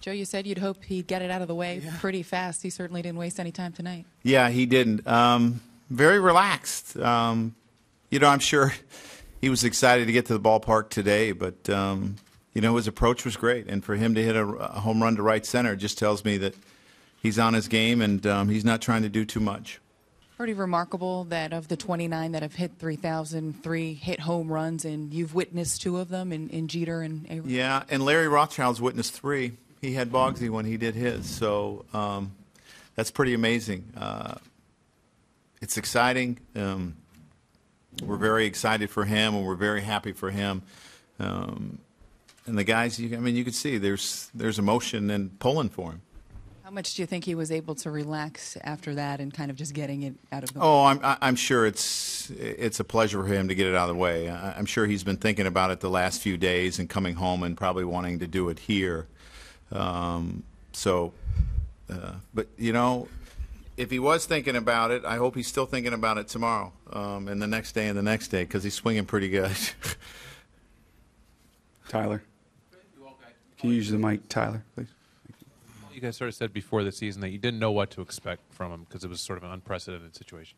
Joe, you said you'd hope he'd get it out of the way pretty fast. He certainly didn't waste any time tonight. Yeah, he didn't. Very relaxed. I'm sure he was excited to get to the ballpark today, but, his approach was great. And for him to hit a home run to right center just tells me that he's on his game and he's not trying to do too much. Pretty remarkable that of the 29 that have hit 3,003 hit home runs, and you've witnessed 2 of them in Jeter and Avery. Yeah, and Larry Rothschild's witnessed 3. He had Bogsy when he did his, so that's pretty amazing. It's exciting. We're very excited for him, and we're very happy for him. And the guys, you could see there's emotion and pulling for him. How much do you think he was able to relax after that and kind of just getting it out of the way? Oh, I'm sure it's a pleasure for him to get it out of the way. I'm sure he's been thinking about it the last few days and coming home and probably wanting to do it here. But if he was thinking about it, I hope he's still thinking about it tomorrow, and the next day, because he's swinging pretty good. Tyler, can you use the mic, Tyler, please? You guys sort of said before the season that you didn't know what to expect from him because it was sort of an unprecedented situation.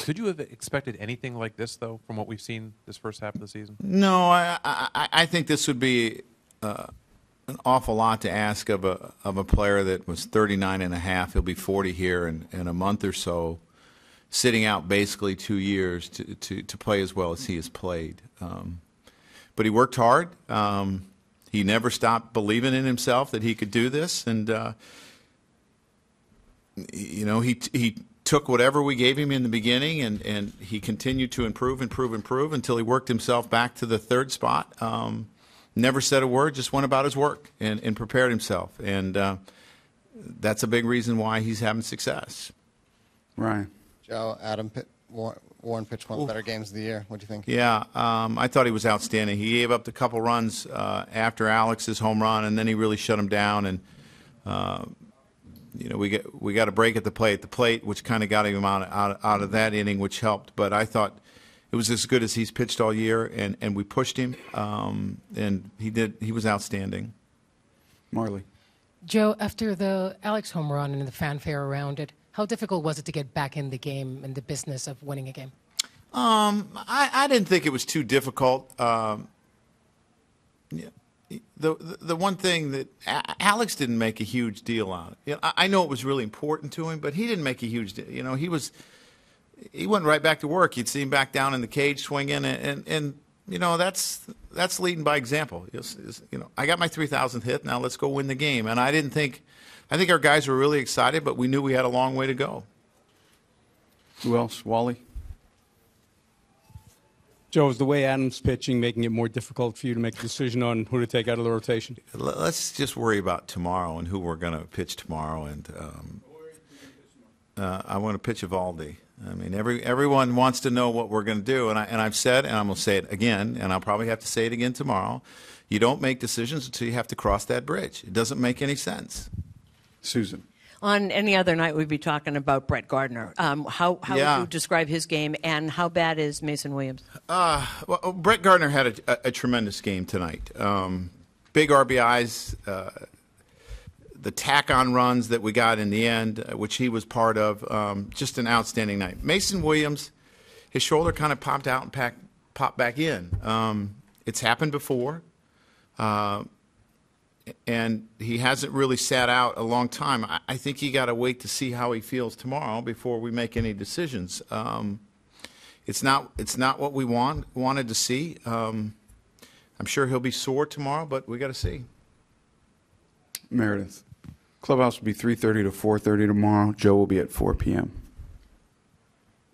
Could you have expected anything like this, though, from what we've seen this first half of the season? No, I think this would be an awful lot to ask of a player that was 39 and a half. He'll be 40 here in a month or so, sitting out basically 2 years to play as well as he has played. But he worked hard. He never stopped believing in himself that he could do this, and he took whatever we gave him in the beginning, and he continued to improve until he worked himself back to the 3rd spot. Never said a word, just went about his work and prepared himself, and that's a big reason why he's having success. Ryan. Joe, Warren pitched one of the better games of the year. What do you think? Yeah, I thought he was outstanding. He gave up a couple runs after Alex's home run, and then he really shut him down. And we got a break at the plate, which kind of got him out of that inning, which helped. But I thought it was as good as he's pitched all year, and we pushed him, and he was outstanding. Marley. Joe, after the Alex home run and the fanfare around it, how difficult was it to get back in the game and the business of winning a game? I didn't think it was too difficult. The one thing that Alex didn't make a huge deal on it. I know it was really important to him, but he didn't make a huge deal. He went right back to work. You'd see him back down in the cage swinging, and that's leading by example. I got my 3,000th hit. Now let's go win the game. And I think our guys were really excited, but we knew we had a long way to go. Who else? Wally? Joe, is the way Adams pitching making it more difficult for you to make a decision on who to take out of the rotation? Let's just worry about tomorrow and who we're going to pitch tomorrow. And I want to pitch Evaldi. I mean, everyone wants to know what we're going to do, and I've said, and I'm going to say it again, and I'll probably have to say it again tomorrow. You don't make decisions until you have to cross that bridge. It doesn't make any sense. Susan. On any other night, we'd be talking about Brett Gardner. How would you describe his game, and how bad is Mason Williams? Well, Brett Gardner had a tremendous game tonight. Big RBIs, the tack-on runs that we got in the end, which he was part of, just an outstanding night. Mason Williams, his shoulder kind of popped out and popped back in. It's happened before. And he hasn't really sat out a long time. I think you got to wait to see how he feels tomorrow before we make any decisions. It's not what we wanted to see. I'm sure he'll be sore tomorrow, but we got to see. Meredith. Clubhouse will be 3:30 to 4:30 tomorrow. Joe will be at 4 p.m.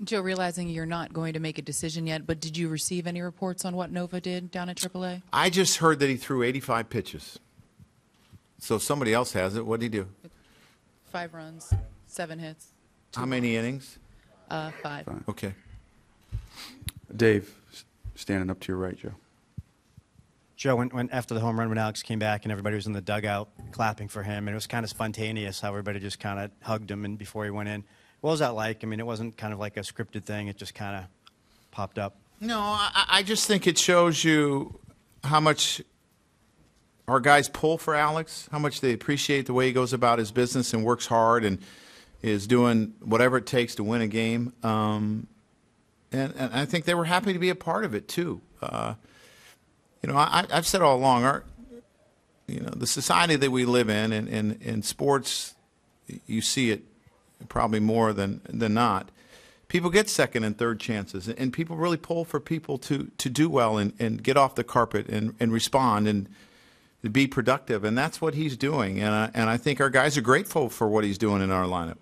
Joe, realizing you're not going to make a decision yet, but did you receive any reports on what Nova did down at AAA? I just heard that he threw 85 pitches. So somebody else has it. What did he do? 5 runs, 7 hits. How many innings? 5. Okay. Dave, standing up to your right, Joe. Joe, when after the home run, when Alex came back and everybody was in the dugout clapping for him, and it was kind of spontaneous how everybody just kind of hugged him and before he went in. What was that like? I mean, it wasn't kind of like a scripted thing. It just kind of popped up. No, I just think it shows you how much our guys pull for Alex, how much they appreciate the way he goes about his business and works hard and is doing whatever it takes to win a game. And I think they were happy to be a part of it too. I've said all along, the society that we live in sports, you see it probably more than not. People get second and third chances, and people really pull for people to do well and get off the carpet and respond and be productive, and that's what he's doing. And I think our guys are grateful for what he's doing in our lineup.